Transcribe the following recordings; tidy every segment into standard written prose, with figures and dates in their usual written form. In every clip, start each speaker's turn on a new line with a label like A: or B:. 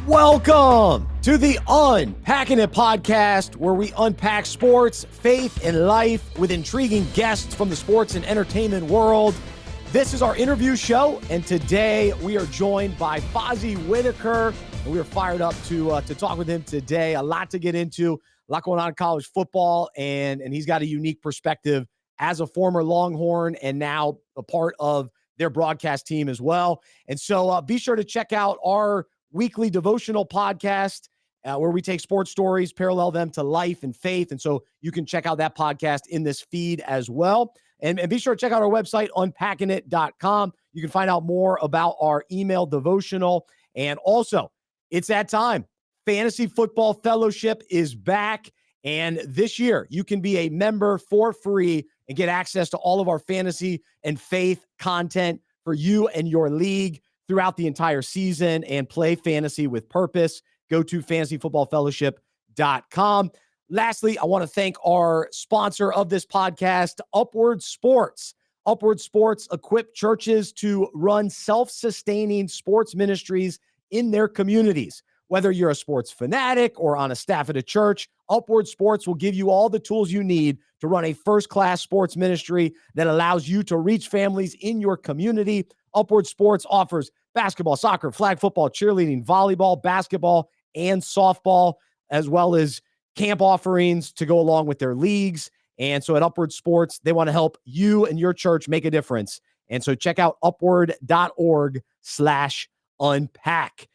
A: Welcome to the Unpacking It podcast, where we unpack sports, faith, and life with intriguing guests from the sports and entertainment world. This is our interview show, and today we are joined by Fozzy Whittaker, and we are fired up to talk with him today. A lot to get into, a lot going on in college football, and he's got a unique perspective as a former Longhorn and now a part of their broadcast team as well. And so be sure to check out our weekly devotional podcast where we take sports stories, parallel them to life and faith. And so you can check out that podcast in this feed as well. And be sure to check out our website, unpackingit.com. You can find out more about our email devotional. And also, it's that time. Fantasy Football Fellowship is back. And this year, you can be a member for free and get access to all of our fantasy and faith content for you and your league throughout the entire season and play fantasy with purpose. Go to fantasyfootballfellowship.com. Lastly, I want to thank our sponsor of this podcast, Upward Sports. Upward Sports equip churches to run self-sustaining sports ministries in their communities. Whether you're a sports fanatic or on a staff at a church, Upward Sports will give you all the tools you need to run a first-class sports ministry that allows you to reach families in your community. Upward Sports offers basketball, soccer, flag football, cheerleading, volleyball, basketball, and softball, as well as camp offerings to go along with their leagues. And so at Upward Sports, they want to help you and your church make a difference. And so check out upward.org/unpack.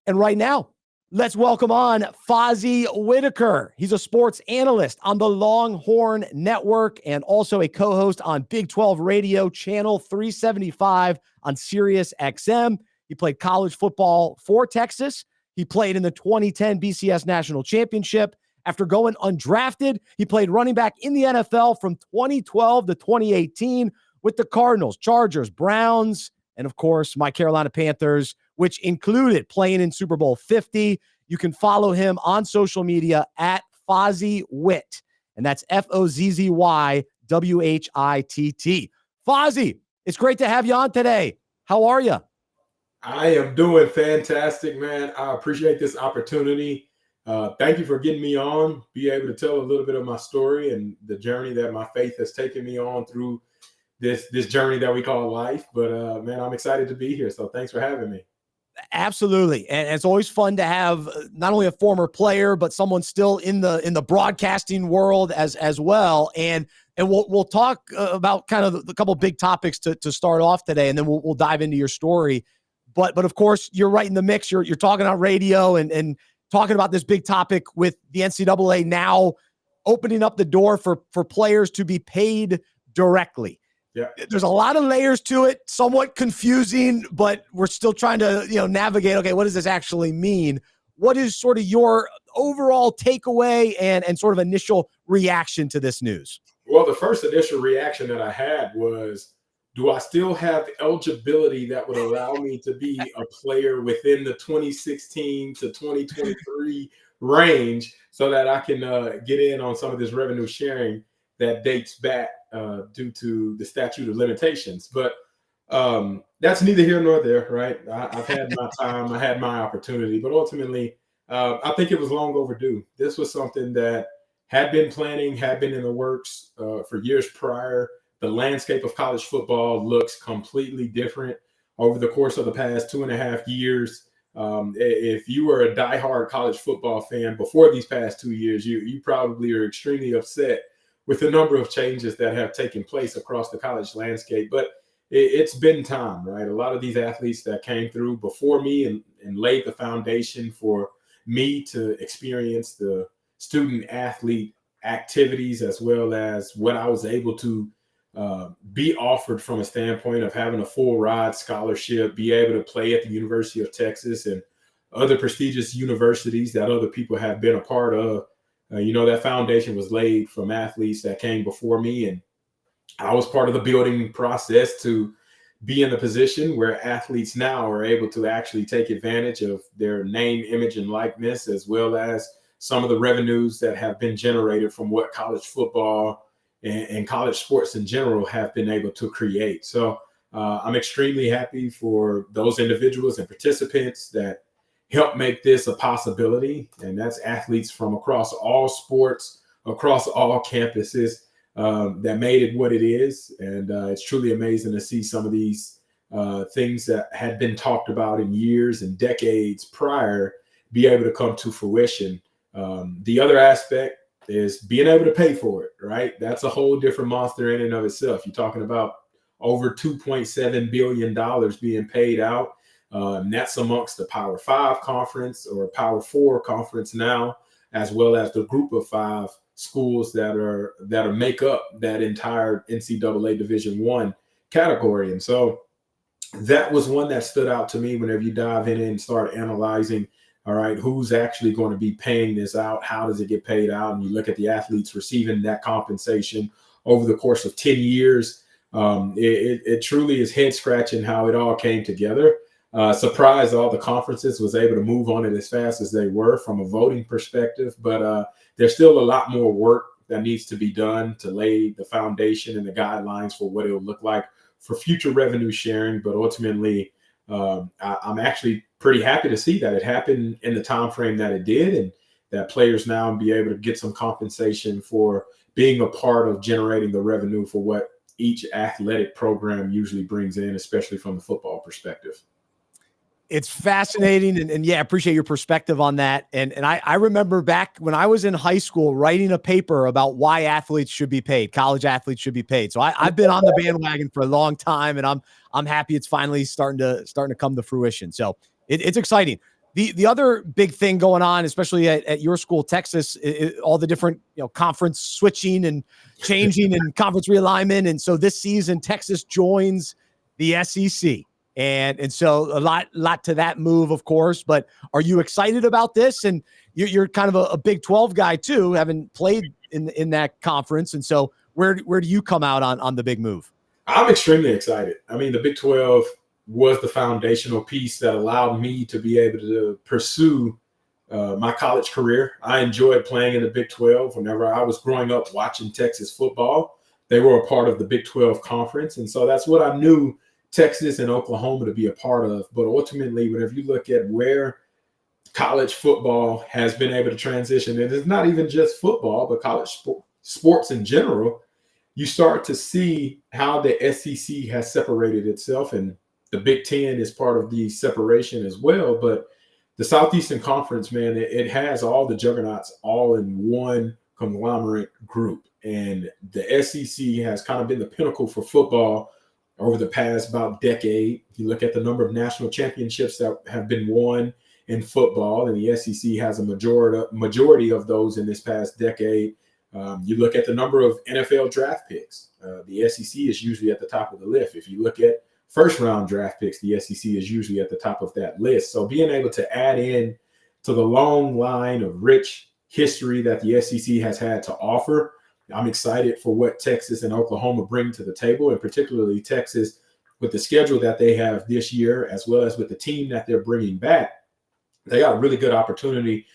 A: And right now, let's welcome on Fozzy Whittaker. He's a sports analyst on the Longhorn Network and also a co-host on Big 12 Radio Channel 375 on Sirius XM. He played college football for Texas. He played in the 2010 BCS National Championship. After going undrafted, he played running back in the NFL from 2012 to 2018 with the Cardinals, Chargers, Browns, and of course, my Carolina Panthers, which included playing in Super Bowl 50. You can follow him on social media at Fozzy Whitt, and that's FOZZYWHITT. Fozzy, it's great to have you on today. How are you?
B: I am doing fantastic, man. I appreciate this opportunity. Thank you for getting me on, be able to tell a little bit of my story and the journey that my faith has taken me on through this journey that we call life. But man, I'm excited to be here. So thanks for having me.
A: Absolutely. And it's always fun to have not only a former player, but someone still in the broadcasting world as well. And we'll talk about kind of a couple of big topics to start off today, and then we'll dive into your story. But of course, you're right in the mix. You're talking on radio and talking about this big topic with the NCAA now opening up the door for players to be paid directly.
B: Yeah.
A: There's a lot of layers to it, somewhat confusing, but we're still trying to, navigate, okay, what does this actually mean? What is sort of your overall takeaway and sort of initial reaction to this news?
B: Well, the first initial reaction that I had was, do I still have eligibility that would allow me to be a player within the 2016 to 2023 range so that I can get in on some of this revenue sharing that dates back due to the statute of limitations. But that's neither here nor there, right? I've had my time, I had my opportunity, but ultimately, I think it was long overdue. This was something that had been planning, had been in the works for years prior. The landscape of college football looks completely different over the course of the past 2.5 years. If you were a diehard college football fan before these past 2 years, you probably are extremely upset with the number of changes that have taken place across the college landscape. But it's been time, right? A lot of these athletes that came through before me and laid the foundation for me to experience the student athlete activities, as well as what I was able to be offered from a standpoint of having a full ride scholarship, be able to play at the University of Texas and other prestigious universities that other people have been a part of. That foundation was laid from athletes that came before me, and I was part of the building process to be in the position where athletes now are able to actually take advantage of their name, image, and likeness, as well as some of the revenues that have been generated from what college football and college sports in general have been able to create. So I'm extremely happy for those individuals and participants that helped make this a possibility. And that's athletes from across all sports, across all campuses, that made it what it is. And it's truly amazing to see some of these things that had been talked about in years and decades prior be able to come to fruition. The other aspect is being able to pay for it, right? That's a whole different monster in and of itself. You're talking about over $2.7 billion being paid out. That's amongst the Power 5 conference or Power 4 conference now, as well as the group of 5 schools that make up that entire NCAA Division I category. And so that was one that stood out to me whenever you dive in and start analyzing, all right, who's actually going to be paying this out? How does it get paid out? And you look at the athletes receiving that compensation over the course of 10 years. It truly is head scratching how it all came together. Surprised all the conferences was able to move on it as fast as they were from a voting perspective, but there's still a lot more work that needs to be done to lay the foundation and the guidelines for what it'll look like for future revenue sharing. But ultimately, I'm actually pretty happy to see that it happened in the time frame that it did, and that players now be able to get some compensation for being a part of generating the revenue for what each athletic program usually brings in, especially from the football perspective.
A: It's fascinating. And yeah, I appreciate your perspective on that. And I remember back when I was in high school writing a paper about why athletes should be paid, college athletes should be paid. So I've been on the bandwagon for a long time, and I'm happy it's finally starting to come to fruition. So it's exciting. The other big thing going on, especially at your school, Texas, all the different conference switching and changing and conference realignment. And so this season, Texas joins the SEC. And so a lot to that move, of course. But are you excited about this? And you're kind of a Big 12 guy too, having played in that conference. And so where do you come out on the big move?
B: I'm extremely excited. I mean, the Big 12 was the foundational piece that allowed me to be able to pursue my college career. I enjoyed playing in the Big 12. Whenever I was growing up watching Texas football, they were a part of the Big 12 conference. And so that's what I knew Texas and Oklahoma to be a part of. But ultimately, whenever you look at where college football has been able to transition, and it's not even just football, but college sports in general, you start to see how the SEC has separated itself, and the Big Ten is part of the separation as well. But the Southeastern Conference, man, it has all the juggernauts all in one conglomerate group. And the SEC has kind of been the pinnacle for football over the past about decade. You look at the number of national championships that have been won in football, and the SEC has a majority of those in this past decade. You look at the number of NFL draft picks. The SEC is usually at the top of the list. If you look at first-round draft picks, the SEC is usually at the top of that list. So being able to add in to the long line of rich history that the SEC has had to offer, I'm excited for what Texas and Oklahoma bring to the table, and particularly Texas with the schedule that they have this year, as well as with the team that they're bringing back. They got a really good opportunity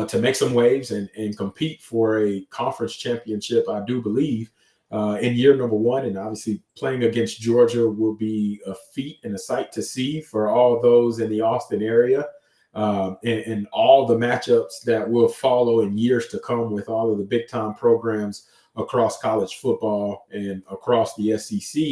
B: to make some waves and compete for a conference championship, I do believe, in year number one. And obviously playing against Georgia will be a feat and a sight to see for all those in the Austin area. And all the matchups that will follow in years to come with all of the big-time programs across college football and across the SEC.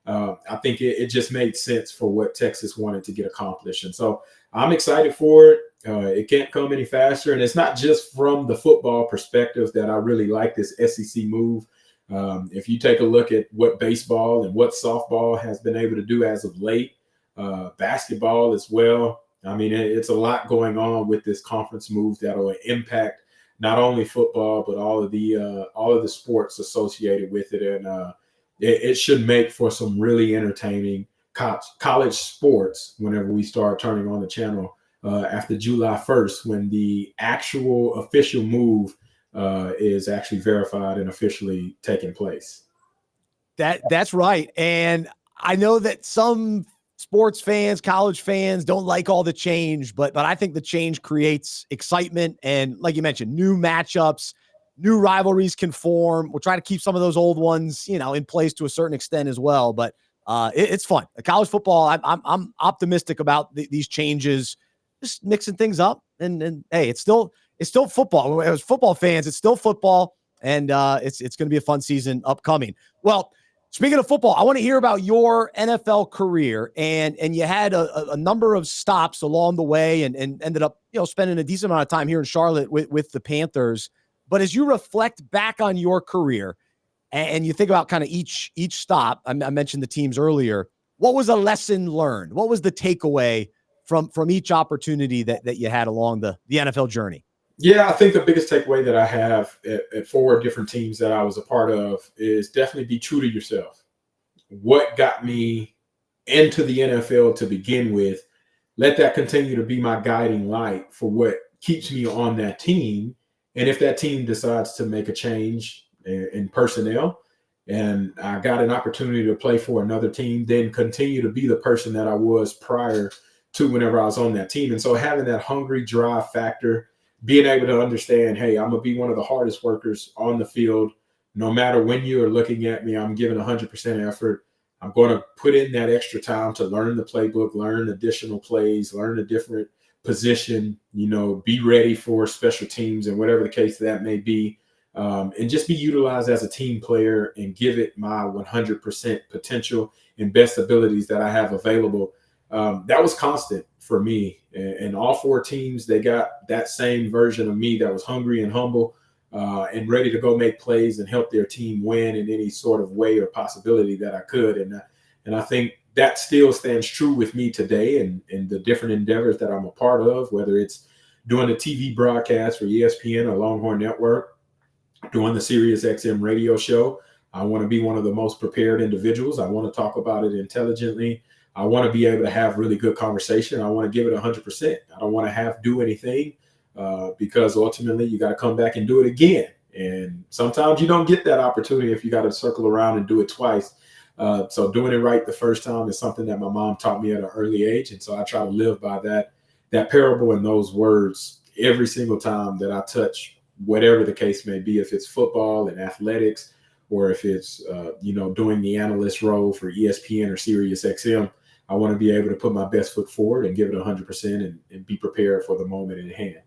B: I think it just made sense for what Texas wanted to get accomplished. And so I'm excited for it. It can't come any faster. And it's not just from the football perspective that I really like this SEC move. If you take a look at what baseball and what softball has been able to do as of late, basketball as well. I mean, it's a lot going on with this conference move that will impact not only football, but all of the sports associated with it. And it should make for some really entertaining college sports whenever we start turning on the channel after July 1st, when the actual official move is actually verified and officially taking place.
A: That's right. And I know that some sports fans, college fans don't like all the change, but I think the change creates excitement. And like you mentioned, new matchups, new rivalries can form. We'll try to keep some of those old ones, in place to a certain extent as well. But it's fun. College football, I'm optimistic about these changes just mixing things up. And hey, it's still football. As football fans, it's still football, and it's going to be a fun season upcoming. Well, speaking of football, I want to hear about your NFL career, and you had a number of stops along the way, and ended up spending a decent amount of time here in Charlotte with the Panthers. But as you reflect back on your career, and you think about kind of each stop, I mentioned the teams earlier. What was a lesson learned? What was the takeaway from each opportunity that you had along the NFL journey?
B: Yeah, I think the biggest takeaway that I have at 4 different teams that I was a part of is definitely be true to yourself. What got me into the NFL to begin with, let that continue to be my guiding light for what keeps me on that team. And if that team decides to make a change in personnel, and I got an opportunity to play for another team, then continue to be the person that I was prior to whenever I was on that team. And so having that hungry drive factor, being able to understand, hey, I'm going to be one of the hardest workers on the field. No matter when you are looking at me, I'm giving 100% effort. I'm going to put in that extra time to learn the playbook, learn additional plays, learn a different position, be ready for special teams and whatever the case that may be. And just be utilized as a team player and give it my 100% potential and best abilities that I have available. That was constant for me. And all 4 teams, they got that same version of me that was hungry and humble and ready to go make plays and help their team win in any sort of way or possibility that I could. And I think that still stands true with me today and the different endeavors that I'm a part of, whether it's doing a TV broadcast for ESPN or Longhorn Network, doing the Sirius XM radio show. I want to be one of the most prepared individuals. I want to talk about it intelligently. I want to be able to have really good conversation. I want to give it 100%. I don't want to do anything because ultimately you got to come back and do it again. And sometimes you don't get that opportunity if you got to circle around and do it twice. So doing it right the first time is something that my mom taught me at an early age. And so I try to live by that parable and those words every single time that I touch whatever the case may be, if it's football and athletics, or if it's, doing the analyst role for ESPN or Sirius XM, I want to be able to put my best foot forward and give it 100% and be prepared for the moment in hand.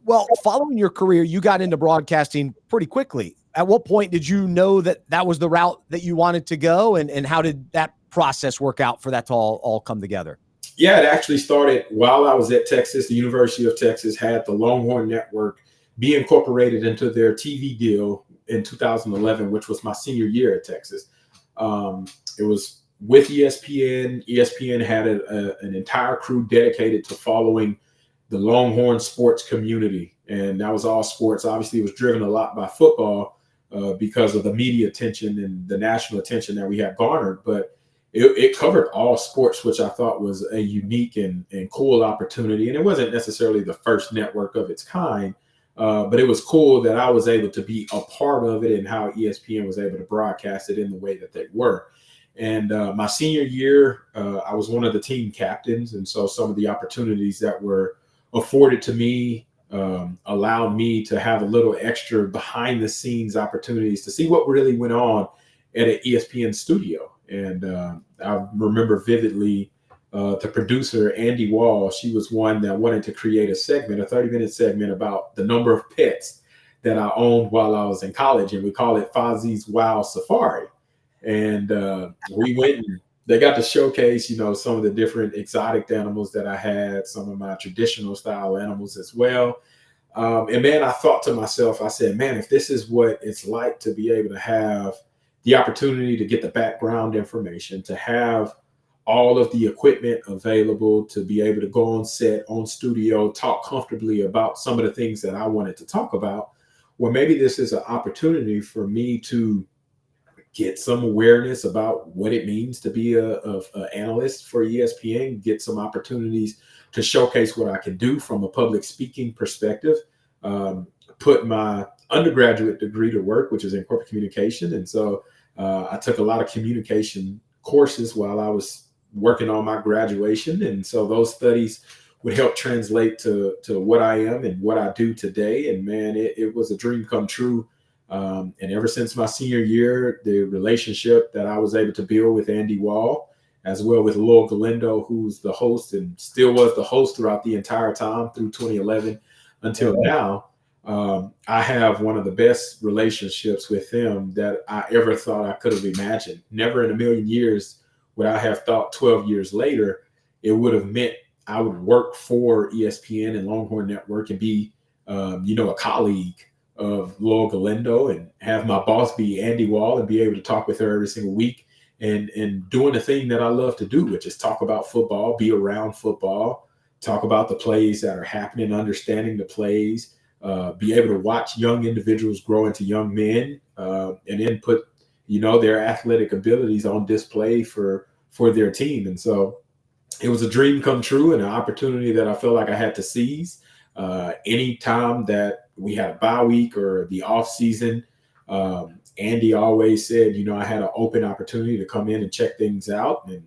A: Well, following your career, you got into broadcasting pretty quickly. At what point did you know that was the route that you wanted to go? And how did that process work out for that to all come together?
B: Yeah, it actually started while I was at Texas. The University of Texas had the Longhorn Network be incorporated into their TV deal in 2011, which was my senior year at Texas. It was with ESPN. ESPN had an entire crew dedicated to following the Longhorn sports community. And that was all sports. Obviously, it was driven a lot by football because of the media attention and the national attention that we had garnered. But it covered all sports, which I thought was a unique and cool opportunity. And it wasn't necessarily the first network of its kind, but it was cool that I was able to be a part of it and how ESPN was able to broadcast it in the way that they were. And my senior year, I was one of the team captains. And so some of the opportunities that were afforded to me allowed me to have a little extra behind the scenes opportunities to see what really went on at an ESPN studio. And I remember vividly the producer, Andy Wall, she was one that wanted to create a segment, a 30-minute segment about the number of pets that I owned while I was in college. And we call it Fozzy's Wild Safari. And we went and they got to showcase, some of the different exotic animals that I had, some of my traditional style animals as well. And man, I thought to myself, I said, man, if this is what it's like to be able to have the opportunity to get the background information, to have all of the equipment available, to be able to go on set, on studio, talk comfortably about some of the things that I wanted to talk about, well, maybe this is an opportunity for me to get some awareness about what it means to be an analyst for ESPN, get some opportunities to showcase what I can do from a public speaking perspective, put my undergraduate degree to work, which is in corporate communication. And so I took a lot of communication courses while I was working on my graduation. And so those studies would help translate to what I am and what I do today. And man, it was a dream come true. And ever since my senior year, the relationship that I was able to build with Andy Wall as well with Lowell Galindo, who's the host and still was the host throughout the entire time through 2011 until now. I have one of the best relationships with him that I ever thought I could have imagined. Never in a million years would I have thought 12 years later it would have meant I would work for ESPN and Longhorn Network and be, a colleague of Lowell Galindo and have my boss be Andy Wall and be able to talk with her every single week and doing the thing that I love to do, which is talk about football, be around football, talk about the plays that are happening, understanding the plays, be able to watch young individuals grow into young men, and then put, their athletic abilities on display for their team. And so it was a dream come true and an opportunity that I felt like I had to seize. Any time that we had a bye week or the off season, Andy always said, I had an open opportunity to come in and check things out and,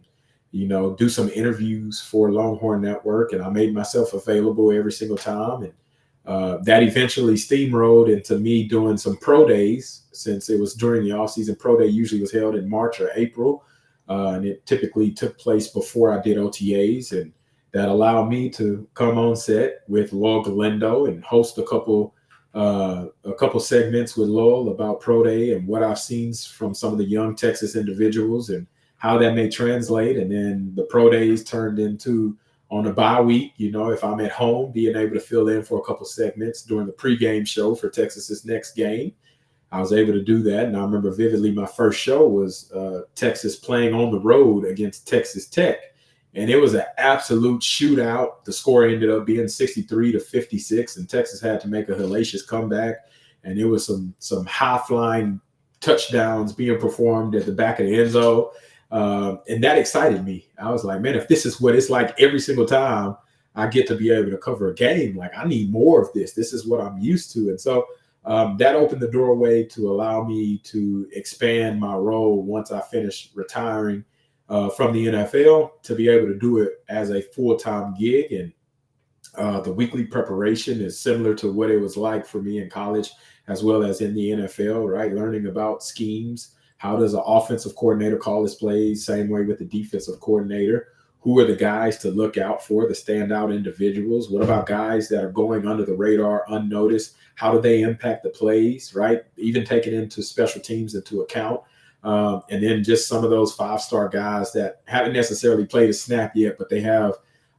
B: do some interviews for Longhorn Network. And I made myself available every single time. And that eventually steamrolled into me doing some pro days, since it was during the off season. Pro day usually was held in March or April. And it typically took place before I did OTAs, and that allowed me to come on set with Lowell Galindo and host a couple segments with Lowell about Pro Day and what I've seen from some of the young Texas individuals and how that may translate. And then the Pro Days turned into, on a bye week, if I'm at home, being able to fill in for a couple segments during the pregame show for Texas's next game. I was able to do that. And I remember vividly my first show was Texas playing on the road against Texas Tech. And it was an absolute shootout. The score ended up being 63-56, and Texas had to make a hellacious comeback. And there was some high-flying touchdowns being performed at the back of the end zone. And that excited me. I was like, man, if this is what it's like every single time I get to be able to cover a game, like I need more of this. This is what I'm used to. And so that opened the doorway to allow me to expand my role once I finished retiring from the NFL, to be able to do it as a full-time gig. And the weekly preparation is similar to what it was like for me in college as well as in the NFL, right? Learning about schemes. How does an offensive coordinator call his plays? Same way with the defensive coordinator. Who are the guys to look out for, the standout individuals? What about guys that are going under the radar, unnoticed? How do they impact the plays, right? Even taking into special teams into account. And then just some of those five-star guys that haven't necessarily played a snap yet, but they have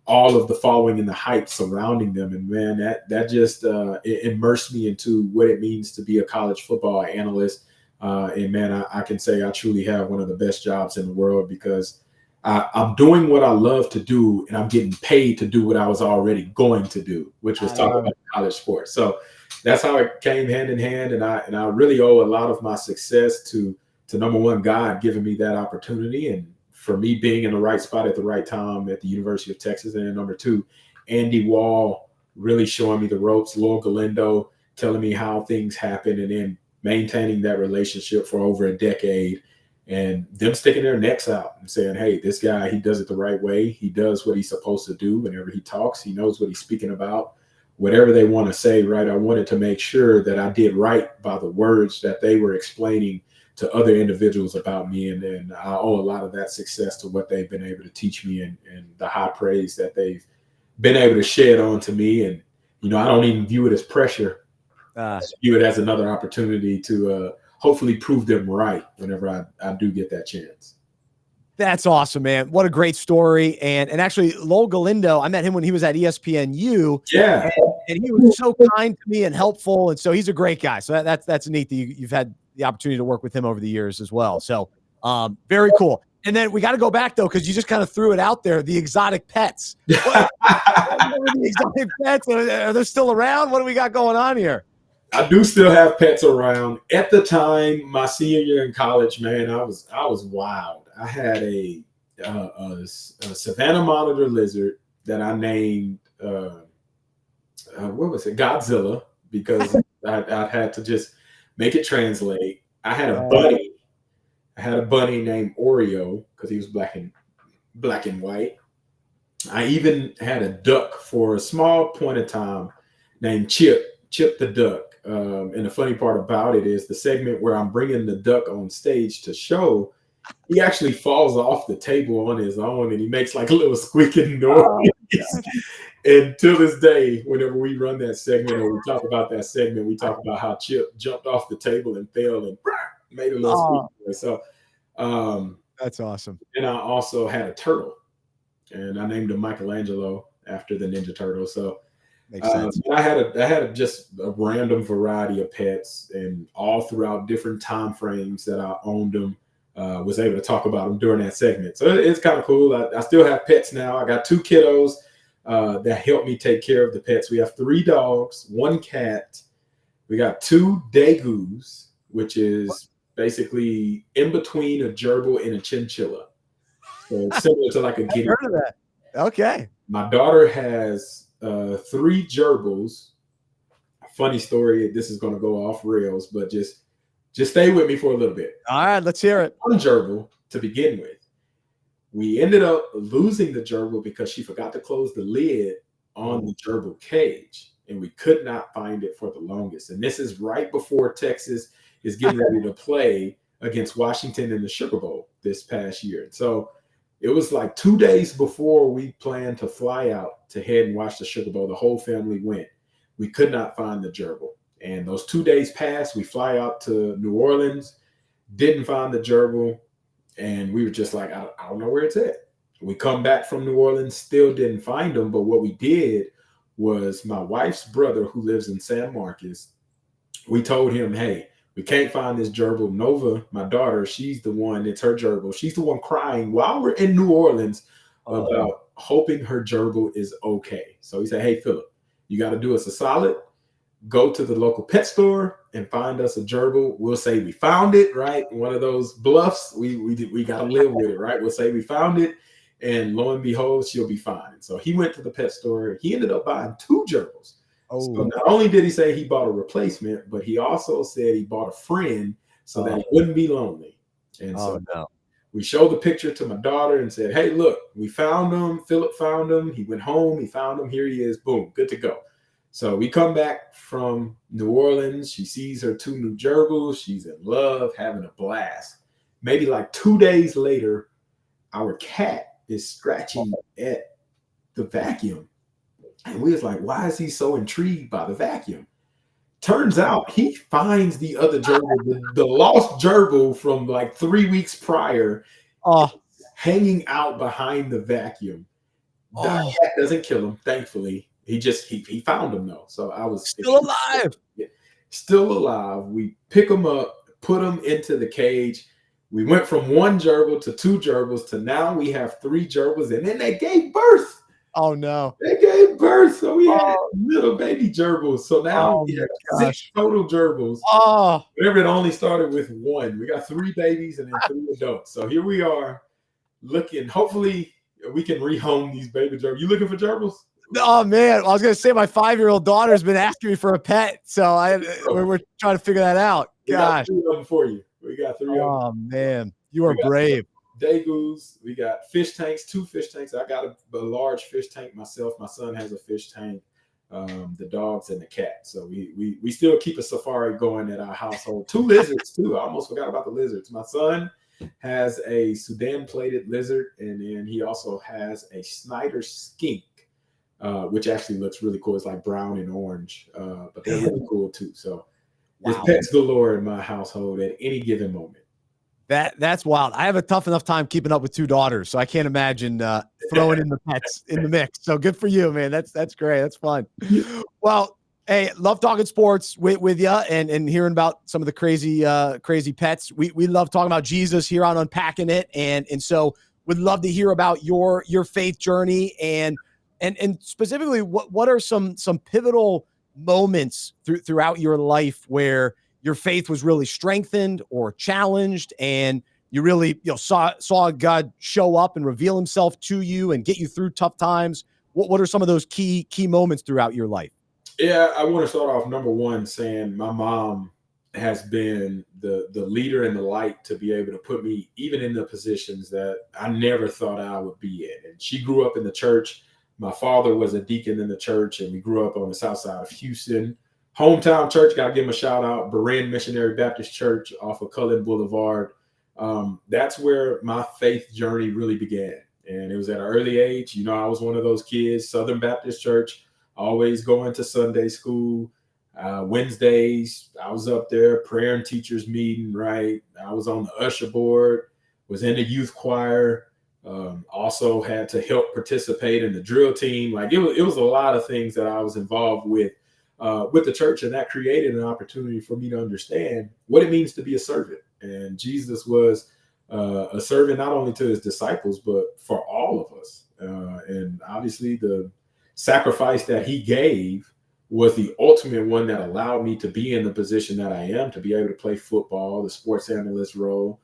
B: all of the following and the hype surrounding them. And man, that just it immersed me into what it means to be a college football analyst. And man, I can say I truly have one of the best jobs in the world, because I'm doing what I love to do, and I'm getting paid to do what I was already going to do, which was talk about college sports. So that's how it came hand in hand. And I really owe a lot of my success to number one, God giving me that opportunity, and for me being in the right spot at the right time at the University of Texas. And then number two, Andy Wall really showing me the ropes, Lowell Galindo telling me how things happen, and then maintaining that relationship for over a decade, and them sticking their necks out and saying, hey, this guy, he does it the right way. He does what he's supposed to do. Whenever he talks, he knows what he's speaking about. Whatever they want to say, right? I wanted to make sure that I did right by the words that they were explaining to other individuals about me. And then I owe a lot of that success to what they've been able to teach me, and the high praise that they've been able to shed on to me. And, I don't even view it as pressure. I view it as another opportunity to hopefully prove them right whenever I do get that chance.
A: That's awesome, man. What a great story. And actually, Lowell Galindo, I met him when he was at ESPNU.
B: Yeah.
A: And he was so kind to me and helpful. And so he's a great guy. So that's neat that you've had the opportunity to work with him over the years as well. So very cool. And then we got to go back, though, because you just kind of threw it out there, the exotic pets. What the exotic pets? Are they still around? What do we got going on here?
B: I do still have pets around. At the time, my senior year in college, man, I was wild. I had a Savannah monitor lizard that I named what was it? Godzilla, because I had to just make it translate. I had a bunny. I had a bunny named Oreo because he was black and white. I even had a duck for a small point of time named Chip the duck. And the funny part about it is the segment where I'm bringing the duck on stage to show he actually falls off the table on his own, and he makes like a little squeaking noise.
A: Oh,
B: and till this day, whenever we run that segment or we talk about that segment, we talk about how Chip jumped off the table and fell and made a little squeaking noise. So
A: that's awesome.
B: and I also had a turtle, and I named him Michelangelo after the Ninja Turtle. So
A: Makes sense.
B: I had just a random variety of pets, and all throughout different time frames that I owned them, was able to talk about them during that segment. So it's kind of cool. I still have pets now. I got 2 kiddos that help me take care of the pets. We have 3 dogs, 1 cat. We got 2 Dagoos, which is basically in between a gerbil and a chinchilla. So it's similar to like a guinea.
A: Heard of that? Okay.
B: My daughter has 3 gerbils. Funny story. This is going to go off rails, but just stay with me for a little bit.
A: All right, let's hear it.
B: 1 gerbil to begin with. We ended up losing the gerbil because she forgot to close the lid on the gerbil cage, and we could not find it for the longest. And this is right before Texas is getting ready to play against Washington in the Sugar Bowl this past year. So it was like 2 days before we planned to fly out to head and watch the Sugar Bowl. The whole family went. We could not find the gerbil. And those 2 days passed. We fly out to New Orleans, didn't find the gerbil. And we were just like, I don't know where it's at. We come back from New Orleans, still didn't find them. But what we did was my wife's brother, who lives in San Marcos, we told him, hey, we can't find this gerbil. Nova, my daughter, she's the one, it's her gerbil. She's the one crying while we're in New Orleans about hoping her gerbil is okay. So he said, hey, Philip, you got to do us a solid. Go to the local pet store and find us a gerbil. We'll say we found it, right? One of those bluffs. We got to live with it, right? We'll say we found it, and lo and behold, she'll be fine. So he went to the pet store. He ended up buying 2 gerbils. So not only did he say he bought a replacement, but he also said he bought a friend so that he wouldn't be lonely. And so we showed the picture to my daughter and said, hey, look, we found him. Philip found him. He went home. He found him. Here he is. Boom. Good to go. So we come back from New Orleans. She sees her 2 new gerbils. She's in love, having a blast. Maybe like 2 days later, our cat is scratching at the vacuum. And we was like, why is he so intrigued by the vacuum? Turns out he finds the other gerbil, the lost gerbil from like 3 weeks prior, hanging out behind the vacuum. That cat doesn't kill him, thankfully. He found him though. So I was
A: still alive.
B: Still alive. We pick him up, put him into the cage. We went from 1 gerbil to 2 gerbils to now we have 3 gerbils, and then they gave birth.
A: Oh no.
B: They gave birth. So we had little baby gerbils. So now we have 6 total gerbils. Whenever it only started with 1. We got 3 babies and then 3 adults. So here we are looking. Hopefully we can rehome these baby gerbils. You looking for gerbils?
A: Oh man, I was gonna say my 5-year-old daughter's been asking me for a pet, so we're trying to figure that out. Gosh,
B: we got 3 of them for you. We got 3 of them.
A: Oh man, you are brave.
B: Dagoos. We got fish tanks, 2 fish tanks. I got a large fish tank myself. My son has a fish tank. The dogs and the cat. So we still keep a safari going at our household. 2 lizards too. I almost forgot about the lizards. My son has a Sudan plated lizard, and then he also has a Snyder skink. Which actually looks really cool. It's like brown and orange, but they're really cool too. So there's pets galore in my household at any given moment.
A: That's wild. I have a tough enough time keeping up with 2 daughters, so I can't imagine throwing in the pets in the mix. So good for you, man. That's great. That's fun. Well, hey, love talking sports with you and hearing about some of the crazy pets. We love talking about Jesus here on Unpacking It, and so would love to hear about your faith journey and specifically, what are some pivotal moments throughout your life where your faith was really strengthened or challenged, and you really saw God show up and reveal Himself to you and get you through tough times? What are some of those key moments throughout your life?
B: Yeah, I want to start off number 1 saying my mom has been the leader and the light to be able to put me even in the positions that I never thought I would be in. And she grew up in the church. My father was a deacon in the church, and we grew up on the south side of Houston. Hometown church, got to give him a shout out, Berean Missionary Baptist Church off of Cullen Boulevard. that's where my faith journey really began. And it was at an early age. You know, I was one of those kids, Southern Baptist Church, always going to Sunday school. Wednesdays, I was up there, prayer and teachers meeting, right? I was on the usher board, was in the youth choir, also had to help participate in the drill team. Like it was a lot of things that I was involved with the church, and that created an opportunity for me to understand what it means to be a servant. And Jesus was a servant not only to his disciples, but for all of us. And obviously the sacrifice that he gave was the ultimate one that allowed me to be in the position that I am, to be able to play football, the sports analyst role,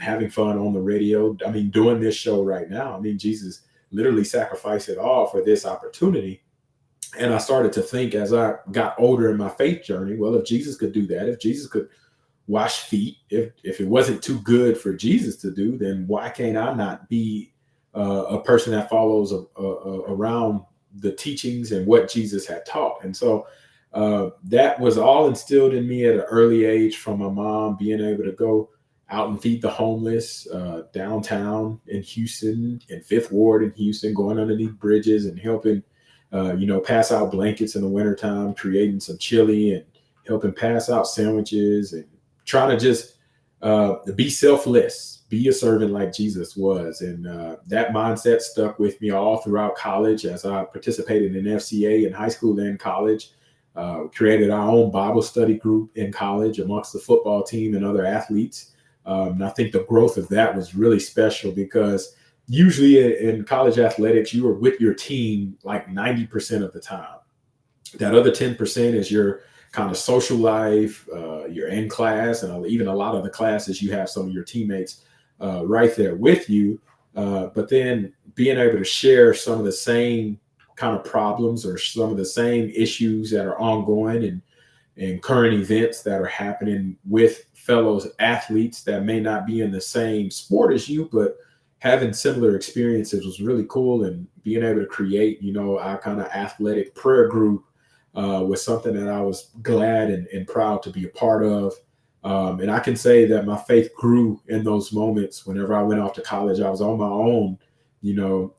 B: having fun on the radio. I mean, doing this show right now. I mean, Jesus literally sacrificed it all for this opportunity. And I started to think as I got older in my faith journey, well, if Jesus could do that, if Jesus could wash feet, if it wasn't too good for Jesus to do, then why can't I not be a person that follows around the teachings and what Jesus had taught? And so that was all instilled in me at an early age from my mom, being able to go out and feed the homeless downtown in Houston, in Fifth Ward in Houston, going underneath bridges and helping, pass out blankets in the wintertime, creating some chili and helping pass out sandwiches and trying to just be selfless, be a servant like Jesus was. And that mindset stuck with me all throughout college as I participated in FCA in high school and college. Created our own Bible study group in college amongst the football team and other athletes. And I think the growth of that was really special because usually in college athletics, you are with your team like 90% of the time. That other 10% is your kind of social life, you're in class, and even a lot of the classes you have some of your teammates right there with you. But then being able to share some of the same kind of problems or some of the same issues that are ongoing and current events that are happening with fellow athletes that may not be in the same sport as you, but having similar experiences was really cool. And being able to create, our kind of athletic prayer group was something that I was glad and proud to be a part of. And I can say that my faith grew in those moments. Whenever I went off to college, I was on my own.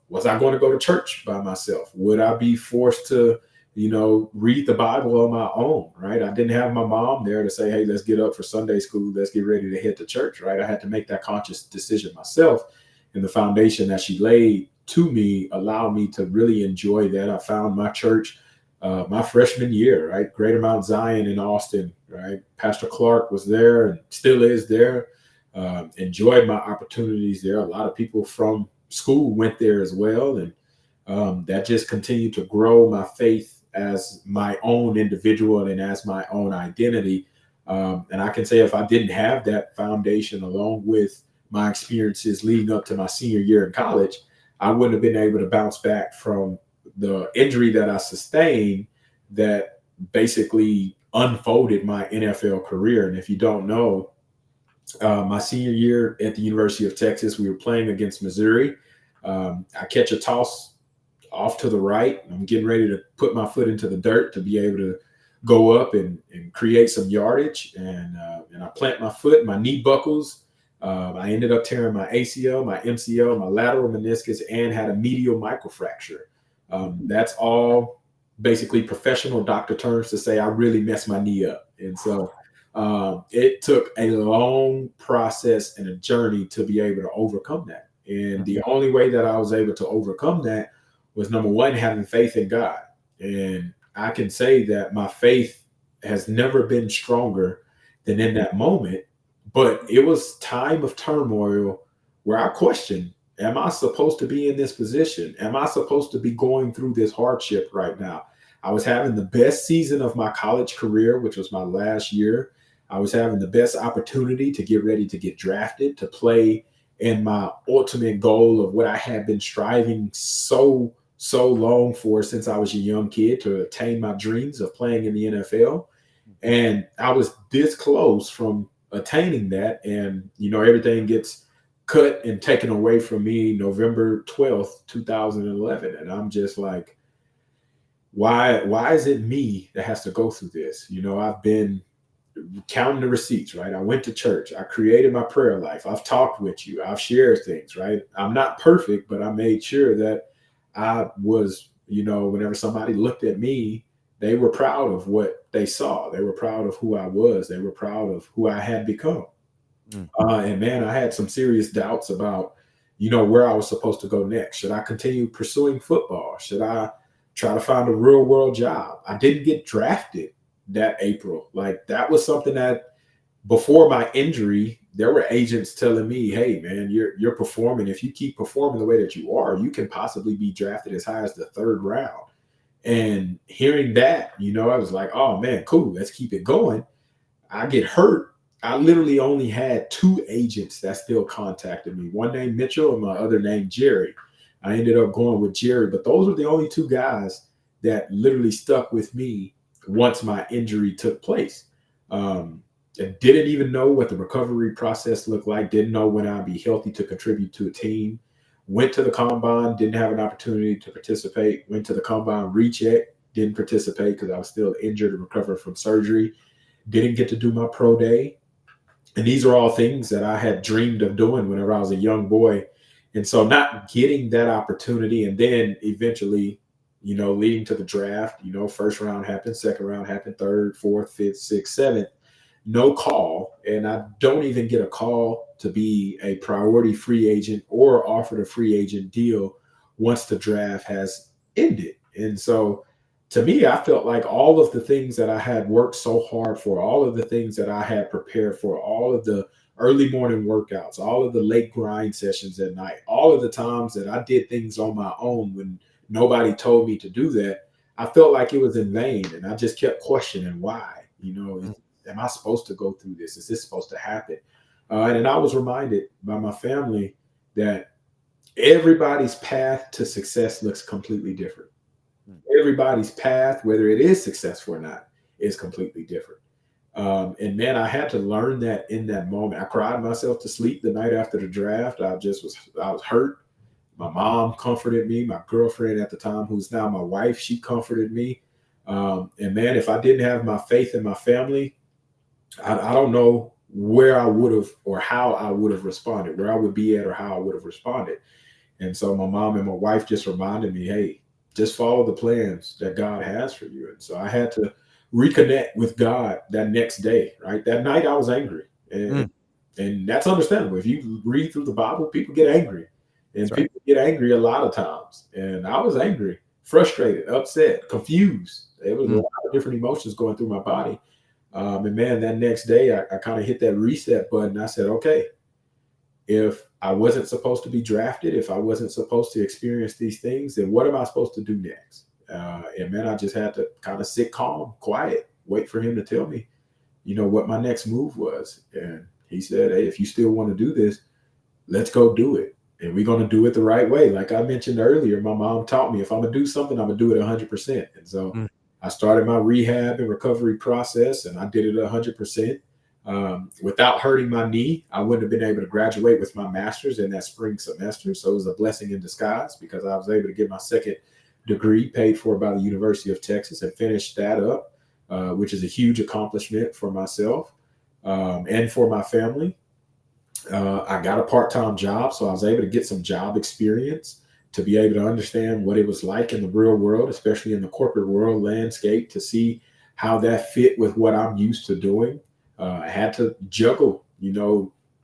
B: Was I going to go to church by myself? Would I be forced to, read the Bible on my own, right? I didn't have my mom there to say, hey, let's get up for Sunday school. Let's get ready to head to church, right? I had to make that conscious decision myself. And the foundation that she laid to me allowed me to really enjoy that. I found my church my freshman year, right? Greater Mount Zion in Austin, right? Pastor Clark was there and still is there. Enjoyed my opportunities there. A lot of people from school went there as well. And that just continued to grow my faith as my own individual and as my own identity. And I can say if I didn't have that foundation along with my experiences leading up to my senior year in college, I wouldn't have been able to bounce back from the injury that I sustained that basically unfolded my NFL career. And if you don't know, my senior year at the University of Texas, we were playing against Missouri. I catch a toss off to the right. I'm getting ready to put my foot into the dirt to be able to go up and create some yardage. And I plant my foot, my knee buckles. I ended up tearing my ACL, my MCL, my lateral meniscus, and had a medial microfracture. That's all basically professional doctor terms to say I really messed my knee up. And so it took a long process and a journey to be able to overcome that. And the only way that I was able to overcome that was, number one, having faith in God. And I can say that my faith has never been stronger than in that moment. But it was time of turmoil where I questioned, am I supposed to be in this position? Am I supposed to be going through this hardship right now? I was having the best season of my college career, which was my last year. I was having the best opportunity to get ready to get drafted, to play in my ultimate goal of what I had been striving so long for since I was a young kid, to attain my dreams of playing in the NFL. And I was this close from attaining that. And, everything gets cut and taken away from me November 12th, 2011. And I'm just like, why is it me that has to go through this? I've been counting the receipts, right? I went to church. I created my prayer life. I've talked with you. I've shared things, right? I'm not perfect, but I made sure that I was, whenever somebody looked at me, they were proud of what they saw. They were proud of who I was. They were proud of who I had become. And man, I had some serious doubts about, where I was supposed to go next. Should I continue pursuing football? Should I try to find a real world job? I didn't get drafted that April. Like, that was something that before my injury, there were agents telling me, hey man, you're performing. If you keep performing the way that you are, you can possibly be drafted as high as the 3rd round. And hearing that, I was like, oh man, cool, let's keep it going. I get hurt. I literally only had 2 agents that still contacted me. One named Mitchell and my other named Jerry. I ended up going with Jerry, but those were the only 2 guys that literally stuck with me once my injury took place. I didn't even know what the recovery process looked like, didn't know when I'd be healthy to contribute to a team. Went to the combine, didn't have an opportunity to participate. Went to the combine recheck, didn't participate because I was still injured and recovering from surgery. Didn't get to do my pro day. And these are all things that I had dreamed of doing whenever I was a young boy. And so not getting that opportunity, and then eventually, leading to the draft, 1st round happened, 2nd round happened, 3rd, 4th, 5th, 6th, 7th, no call. And I don't even get a call to be a priority free agent or offered a free agent deal once the draft has ended. And so to me, I felt like all of the things that I had worked so hard for, all of the things that I had prepared for, all of the early morning workouts, all of the late grind sessions at night, all of the times that I did things on my own when nobody told me to do that, I felt like it was in vain. And I just kept questioning why, am I supposed to go through this? Is this supposed to happen? And I was reminded by my family that everybody's path to success looks completely different. Everybody's path, whether it is successful or not, is completely different. And man, I had to learn that in that moment. I cried myself to sleep the night after the draft. I was hurt. My mom comforted me. My girlfriend at the time, who's now my wife, she comforted me. And man, if I didn't have my faith in my family, I don't know where I would have or how I would have responded, where I would be at or how I would have responded. And so my mom and my wife just reminded me, hey, just follow the plans that God has for you. And so I had to reconnect with God that next day, right? That night I was angry. And that's understandable. If you read through the Bible, people get angry. And people get angry a lot of times. And I was angry, frustrated, upset, confused. There was a lot of different emotions going through my body. And man, that next day, I kind of hit that reset button. I said, okay, if I wasn't supposed to be drafted, if I wasn't supposed to experience these things, then what am I supposed to do next? And man, I just had to kind of sit calm, quiet, wait for him to tell me, what my next move was. And he said, hey, if you still want to do this, let's go do it. And we're going to do it the right way. Like I mentioned earlier, my mom taught me if I'm going to do something, I'm going to do it 100%. And so I started my rehab and recovery process, and I did it 100%. Without hurting my knee, I wouldn't have been able to graduate with my master's in that spring semester. So it was a blessing in disguise because I was able to get my 2nd degree paid for by the University of Texas and finish that up, which is a huge accomplishment for myself and for my family. I got a part-time job, so I was able to get some job experience to be able to understand what it was like in the real world, especially in the corporate world landscape, to see how that fit with what I'm used to doing. I had to juggle,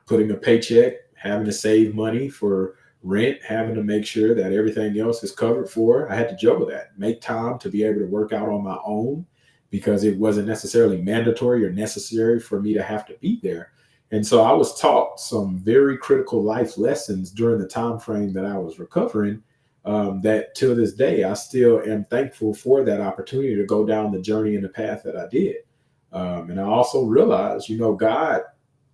B: putting a paycheck, having to save money for rent, having to make sure that everything else is covered for. I had to juggle that, make time to be able to work out on my own because it wasn't necessarily mandatory or necessary for me to have to be there. And so I was taught some very critical life lessons during the time frame that I was recovering that till this day, I still am thankful for that opportunity to go down the journey and the path that I did. And I also realized, God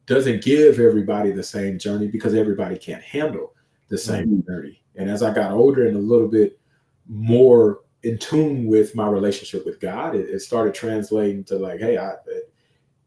B: doesn't give everybody the same journey because everybody can't handle the same journey. And as I got older and a little bit more in tune with my relationship with God, it started translating to like, hey,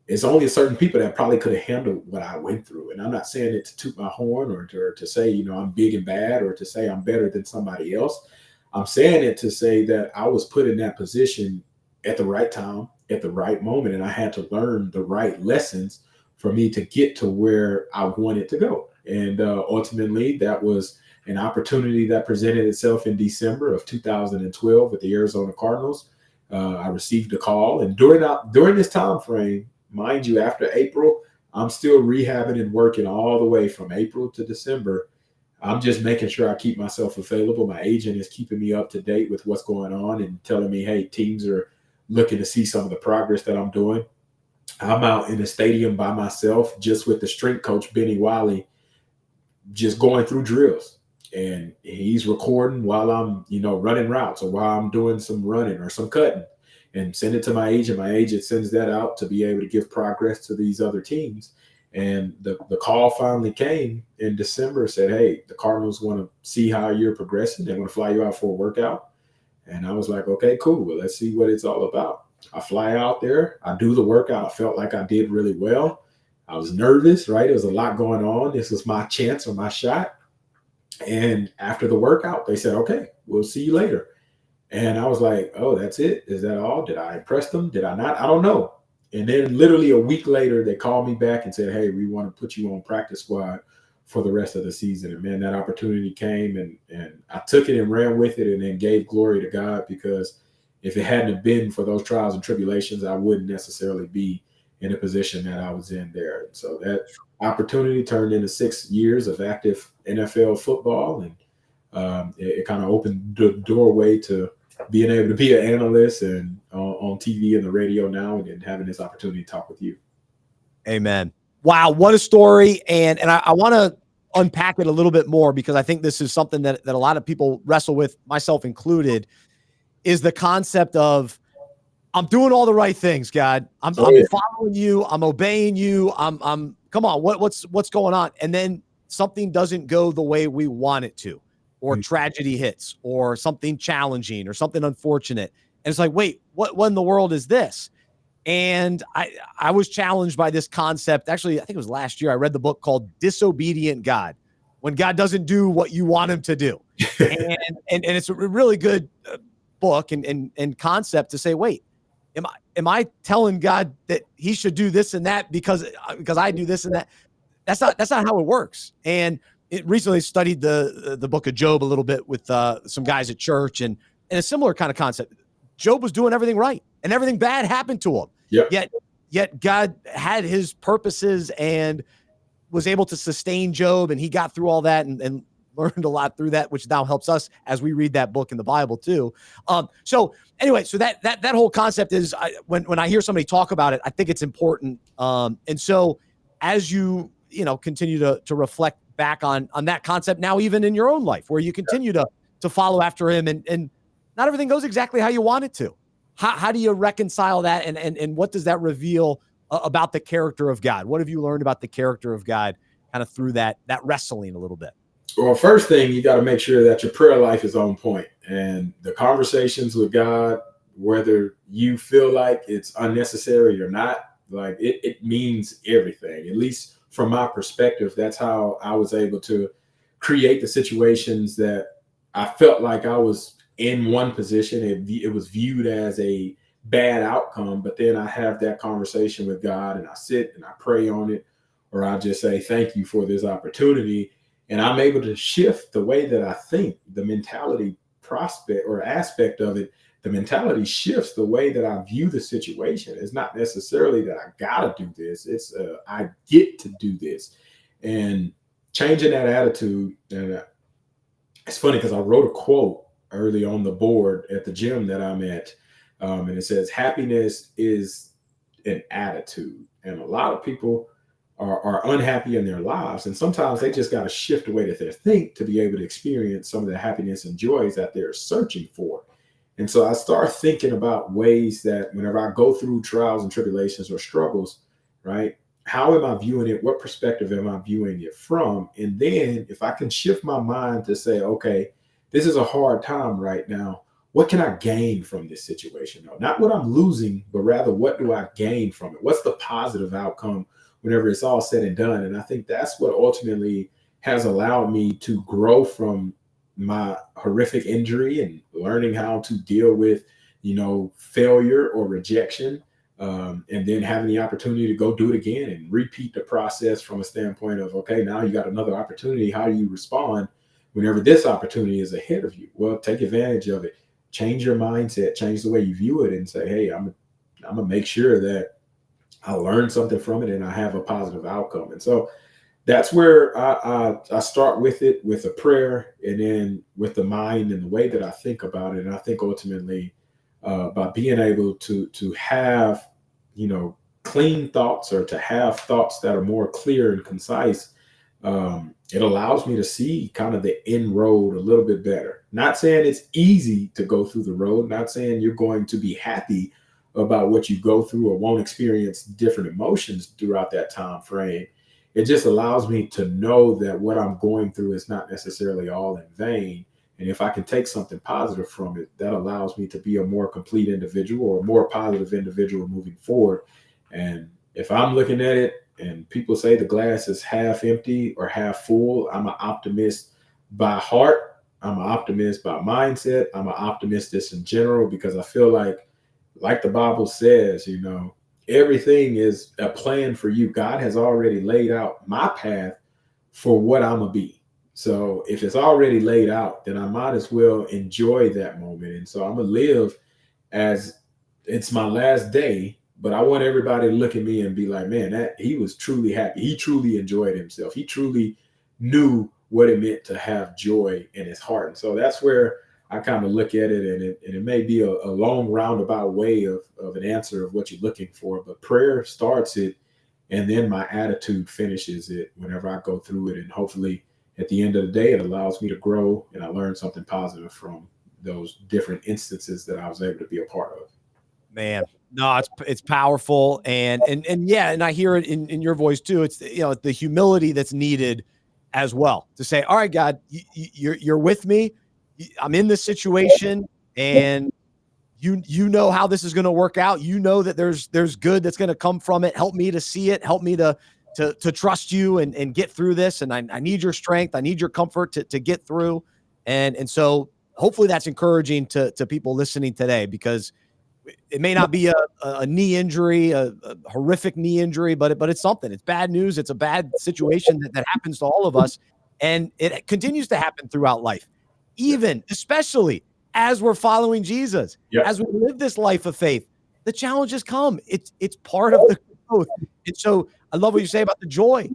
B: it's only certain people that probably could have handled what I went through. And I'm not saying it to toot my horn or to say, I'm big and bad or to say I'm better than somebody else. I'm saying it to say that I was put in that position at the right time, at the right moment. And I had to learn the right lessons for me to get to where I wanted to go. And ultimately, that was an opportunity that presented itself in December of 2012 with the Arizona Cardinals. I received a call, and during this time frame, mind you, after April, I'm still rehabbing and working all the way from April to December. I'm just making sure I keep myself available. My agent is keeping me up to date with what's going on and telling me, hey, teams are looking to see some of the progress that I'm doing. I'm out in the stadium by myself, just with the strength coach, Benny Wiley, just going through drills. And he's recording while I'm, running routes, or while I'm doing some running or some cutting, and send it to my agent. My agent sends that out to be able to give progress to these other teams. And the call finally came in December, said, hey, the Cardinals want to see how you're progressing. They want to fly you out for a workout. And I was like, okay, cool. Well, let's see what it's all about. I fly out there. I do the workout. I felt like I did really well. I was nervous, right? There was a lot going on. This was my chance or my shot. And after the workout, they said, okay, we'll see you later. And I was like, oh, that's it? Is that all? Did I impress them? Did I not? I don't know. And then literally a week later, they called me back and said, hey, we want to put you on practice squad for the rest of the season. And man, that opportunity came, and I took it and ran with it, and then gave glory to God, because if it hadn't have been for those trials and tribulations, I wouldn't necessarily be in the position that I was in there. So that opportunity turned into 6 years of active NFL football, and it kind of opened the doorway to being able to be an analyst and on TV and the radio now, and then having this opportunity to talk with you.
A: Amen. Wow, what a story. And I want to unpack it a little bit more, because I think this is something that a lot of people wrestle with, myself included, is the concept of, I'm doing all the right things, God. I'm following you. I'm obeying you. I'm come on, what's going on? And then something doesn't go the way we want it to, or tragedy hits, or something challenging, or something unfortunate. And it's like, wait, what in the world is this? And I was challenged by this concept. Actually, I think it was last year. I read the book called Disobedient God, when God doesn't do what you want him to do. and it's a really good book and concept to say, wait, am I telling God that he should do this and that because I do this and that? That's not how it works. And it recently studied the book of Job a little bit with some guys at church, and a similar kind of concept. Job was doing everything right, and everything bad happened to him.
B: Yep.
A: Yet God had his purposes and was able to sustain Job, and he got through all that and learned a lot through that, which now helps us as we read that book in the Bible too. So anyway, so that whole concept is, when I hear somebody talk about it, I think it's important. And so as you continue to reflect back on that concept now, even in your own life, where you continue to follow after him, and not everything goes exactly how you want it to. How do you reconcile that? And what does that reveal about the character of God? What have you learned about the character of God kind of through that wrestling a little bit?
B: Well, first thing, you got to make sure that your prayer life is on point, and the conversations with God, whether you feel like it's unnecessary or not, like it means everything. At least from my perspective, that's how I was able to create the situations that I felt like I was in one position. It was viewed as a bad outcome, but then I have that conversation with God, and I sit and I pray on it, or I just say, thank you for this opportunity. And I'm able to shift the way that I think, the mentality prospect or aspect of it. The mentality shifts the way that I view the situation. It's not necessarily that I got to do this. It's I get to do this. And changing that attitude. And it's funny because I wrote a quote early on the board at the gym that I'm at. And it says, happiness is an attitude. And a lot of people are unhappy in their lives. And sometimes they just got to shift the way that they think to be able to experience some of the happiness and joys that they're searching for. And so I start thinking about ways that whenever I go through trials and tribulations or struggles, right, how am I viewing it? What perspective am I viewing it from? And then if I can shift my mind to say, okay, this is a hard time right now. What can I gain from this situation? No, not what I'm losing, but rather what do I gain from it? What's the positive outcome whenever it's all said and done? And I think that's what ultimately has allowed me to grow from my horrific injury and learning how to deal with, failure or rejection. and then having the opportunity to go do it again and repeat the process from a standpoint of, okay, now you got another opportunity. How do you respond whenever this opportunity is ahead of you? Well, take advantage of it. Change your mindset, change the way you view it, and say, hey, I'm gonna make sure that I learn something from it and I have a positive outcome. And so that's where I start with it, with a prayer, and then with the mind and the way that I think about it. And I think ultimately, by being able to have, clean thoughts, or to have thoughts that are more clear and concise, it allows me to see kind of the end road a little bit better. Not saying it's easy to go through the road, not saying you're going to be happy about what you go through or won't experience different emotions throughout that time frame. It just allows me to know that what I'm going through is not necessarily all in vain. And if I can take something positive from it, that allows me to be a more complete individual, or a more positive individual moving forward. And if I'm looking at it and people say the glass is half empty or half full, I'm an optimist by heart. I'm an optimist by mindset. I'm an optimist just in general, because I feel like the Bible says, everything is a plan for you. God has already laid out my path for what I'm going to be. So if it's already laid out, then I might as well enjoy that moment. And so I'm going to live as it's my last day, but I want everybody to look at me and be like, man, that he was truly happy. He truly enjoyed himself. He truly knew what it meant to have joy in his heart. And so that's where I kind of look at it, and it may be a long roundabout way of an answer of what you're looking for, but prayer starts it, and then my attitude finishes it whenever I go through it. And hopefully at the end of the day, it allows me to grow, and I learn something positive from those different instances that I was able to be a part of.
A: Man, no, it's powerful, and yeah, and I hear it in your voice too. It's the humility that's needed as well, to say, all right, God, you're with me. I'm in this situation, and you know how this is going to work out. You know that there's good that's going to come from it. Help me to see it. Help me to trust you and get through this. And I need your strength. I need your comfort to get through. And so hopefully that's encouraging to people listening today, because it may not be a knee injury, a horrific knee injury, but it's something. It's bad news. It's a bad situation that happens to all of us. And it continues to happen throughout life, especially as we're following Jesus, as we live this life of faith. The challenges come. It's part of the growth. And so I love what you say about the joy.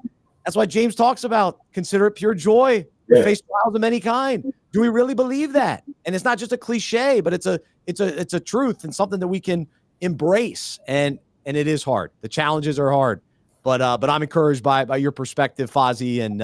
A: That's why James talks about, consider it pure joy. We face trials of any kind. Do we really believe that? And it's not just a cliche, but it's a truth, and something that we can embrace. And it is hard. The challenges are hard, but I'm encouraged by your perspective, Fozzy, and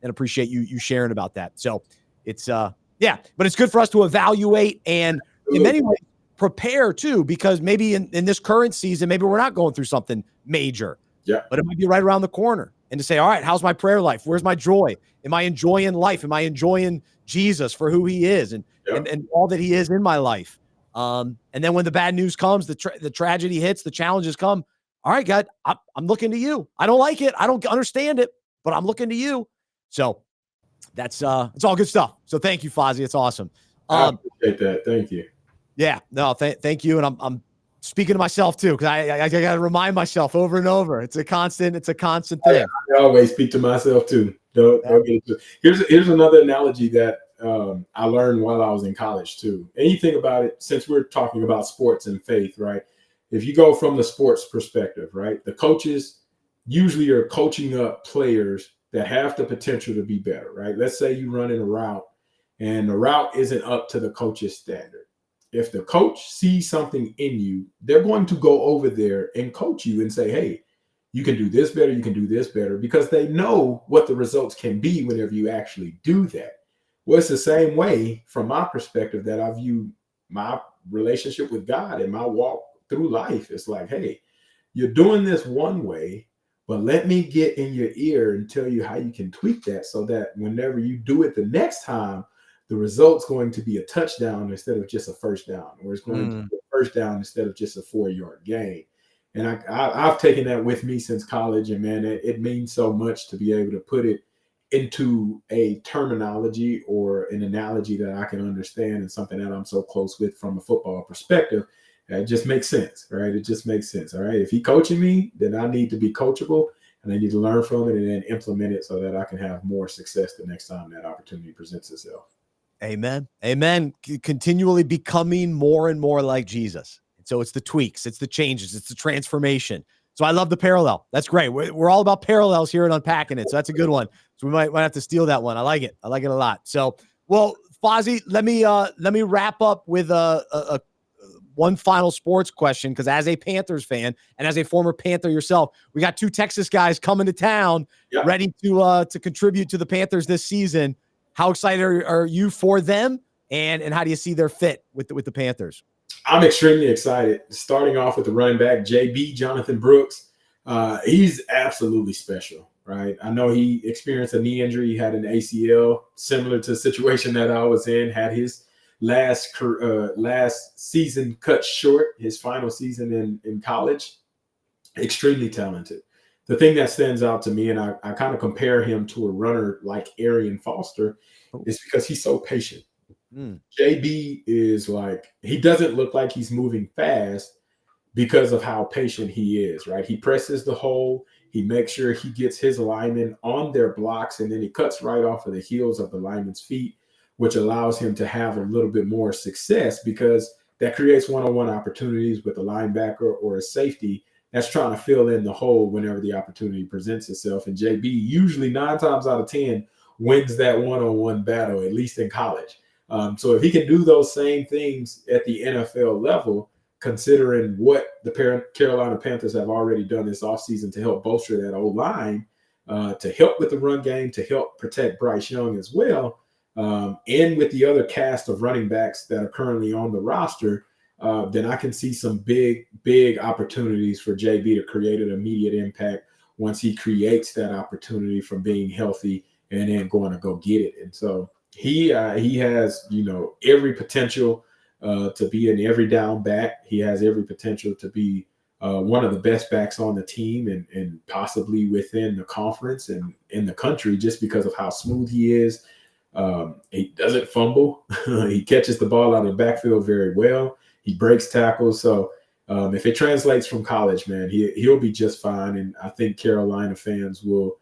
A: appreciate you sharing about that. So it's but it's good for us to evaluate and in many ways prepare too, because maybe in this current season, maybe we're not going through something major, but it might be right around the corner. And to say, all right, how's my prayer life? Where's my joy? Am I enjoying life? Am I enjoying Jesus for who he is and all that he is in my life? And then when the bad news comes, the tragedy hits, the challenges come. All right, God, I'm looking to you. I don't like it. I don't understand it, but I'm looking to you. So that's it's all good stuff. So thank you, Fozzy. It's awesome.
B: I appreciate that. Thank you.
A: Yeah, no, thank you. And I'm speaking to myself too, because I got to remind myself over and over. It's a constant thing.
B: I always speak to myself too. Don't get it. Here's another analogy that I learned while I was in college too. And you think about it, since we're talking about sports and faith, right? If you go from the sports perspective, right, the coaches usually are coaching up players that have the potential to be better, right? Let's say you run in a route and the route isn't up to the coach's standard. If the coach sees something in you, they're going to go over there and coach you and say, hey, you can do this better, you can do this better, because they know what the results can be whenever you actually do that. Well, it's the same way from my perspective that I view my relationship with God and my walk through life. It's like, hey, you're doing this one way, but let me get in your ear and tell you how you can tweak that so that whenever you do it the next time, the result's going to be a touchdown instead of just a first down, or it's going to be a first down instead of just a 4-yard gain. And I've taken that with me since college, and man, it means so much to be able to put it into a terminology or an analogy that I can understand, and something that I'm so close with from a football perspective. It just makes sense, right? It just makes sense. All right. If he coaching me, then I need to be coachable and I need to learn from it and then implement it so that I can have more success the next time that opportunity presents itself.
A: Amen. Amen. Continually becoming more and more like Jesus. So it's the tweaks, it's the changes, it's the transformation. So I love the parallel. That's great. We're all about parallels here at Unpacking It. So that's a good one. So we might have to steal that one. I like it. I like it a lot. So, well, Fozzy, let me wrap up with a one final sports question, because as a Panthers fan and as a former Panther yourself, we got two Texas guys coming to town ready to contribute to the Panthers this season. How excited are you for them, and how do you see their fit with the Panthers?
B: I'm extremely excited. Starting off with the running back, JB, Jonathan Brooks. He's absolutely special, right? I know he experienced a knee injury. He had an ACL, similar to the situation that I was in, had his last season cut short, his final season in college. Extremely talented. The thing that stands out to me, and I kind of compare him to a runner like Arian Foster, is because he's so patient. JB is like, he doesn't look like he's moving fast because of how patient he is, right? He presses the hole. He makes sure he gets his linemen on their blocks, and then he cuts right off of the heels of the lineman's feet, which allows him to have a little bit more success because that creates one-on-one opportunities with a linebacker or a safety that's trying to fill in the hole whenever the opportunity presents itself. And JB usually 9 times out of 10 wins that one-on-one battle, at least in college. So if he can do those same things at the NFL level, considering what the Carolina Panthers have already done this offseason to help bolster that O-line, to help with the run game, to help protect Bryce Young as well, and with the other cast of running backs that are currently on the roster, then I can see some big opportunities for JB to create an immediate impact once he creates that opportunity from being healthy and then going to go get it. And so he has, every potential to be an every down back. He has every potential to be one of the best backs on the team and possibly within the conference and in the country, just because of how smooth he is. He doesn't fumble. He catches the ball out of the backfield very well. He breaks tackles. So if it translates from college, man, he'll be just fine. And I think Carolina fans will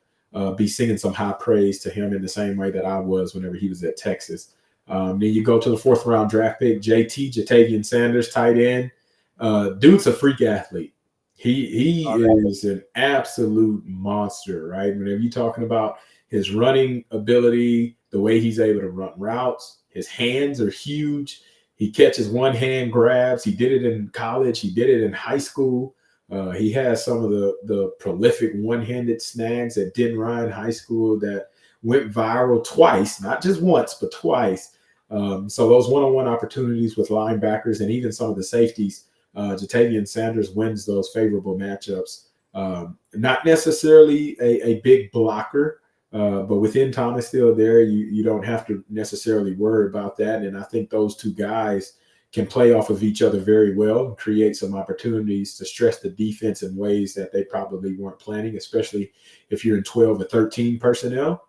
B: be singing some high praise to him in the same way that I was whenever he was at Texas. Then you go to the 4th round draft pick, Jatavian Sanders, tight end. Dude's a freak athlete. He is an absolute monster, right? Whenever you're talking about his running ability, the way he's able to run routes, his hands are huge. He catches one-hand grabs. He did it in college. He did it in high school. He has some of the prolific one-handed snags at Den Ryan High School that went viral twice, not just once, but twice. So those one-on-one opportunities with linebackers and even some of the safeties, Jatavian Sanders wins those favorable matchups. Not necessarily a big blocker, but within Thomas still there, you don't have to necessarily worry about that. And I think those two guys can play off of each other very well and create some opportunities to stress the defense in ways that they probably weren't planning, especially if you're in 12 or 13 personnel.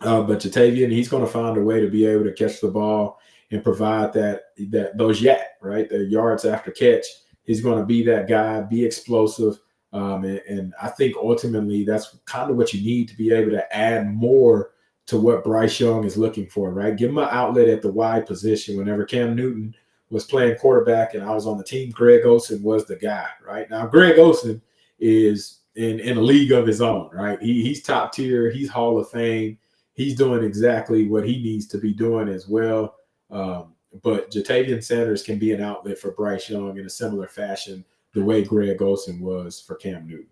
B: But Jatavian, he's going to find a way to be able to catch the ball and provide those right? The yards after catch. He's going to be that guy, be explosive. And I think ultimately that's kind of what you need to be able to add more to what Bryce Young is looking for, right? Give him an outlet at the wide position. Whenever Cam Newton was playing quarterback and I was on the team, Greg Olsen was the guy, right? Now, Greg Olsen is in a league of his own, right? He's top tier. He's Hall of Fame. He's doing exactly what he needs to be doing as well. But Jatavian Sanders can be an outlet for Bryce Young in a similar fashion, the way Greg Olsen was for Cam Newton.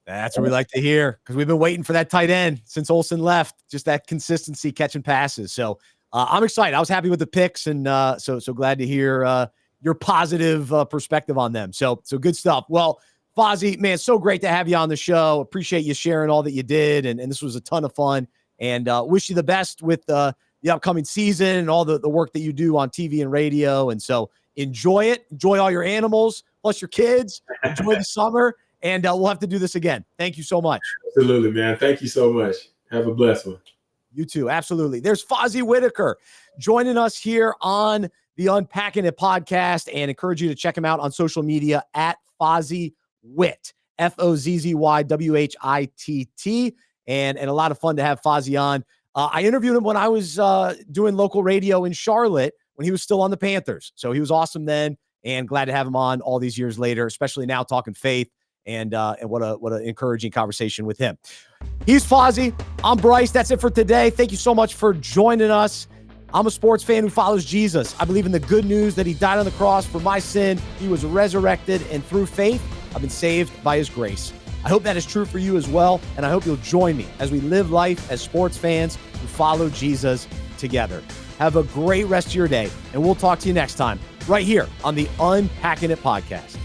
A: That's what we like to hear, because we've been waiting for that tight end since Olsen left, just that consistency catching passes. So I'm excited. I was happy with the picks, and so glad to hear your positive perspective on them. So good stuff. Well, Fozzy, man, so great to have you on the show. Appreciate you sharing all that you did, and this was a ton of fun. And wish you the best with the upcoming season and all the work that you do on TV and radio. And so enjoy it. Enjoy all your animals, plus your kids. Enjoy the summer. And we'll have to do this again. Thank you so much.
B: Absolutely, man. Thank you so much. Have a blessed one.
A: You too. Absolutely. There's Fozzy Whittaker joining us here on the Unpacking It podcast and encourage you to check him out on social media at Fozzy Whitt, FOZZYWHITT. And a lot of fun to have Fozzy on. I interviewed him when I was doing local radio in Charlotte when he was still on the Panthers. So he was awesome then, and glad to have him on all these years later, especially now talking faith, and what an encouraging conversation with him. He's Fozzy. I'm Bryce. That's it for today. Thank you so much for joining us. I'm a sports fan who follows Jesus. I believe in the good news that he died on the cross for my sin. He was resurrected, and through faith, I've been saved by his grace. I hope that is true for you as well, and I hope you'll join me as we live life as sports fans who follow Jesus together. Have a great rest of your day, and we'll talk to you next time right here on the Unpacking It podcast.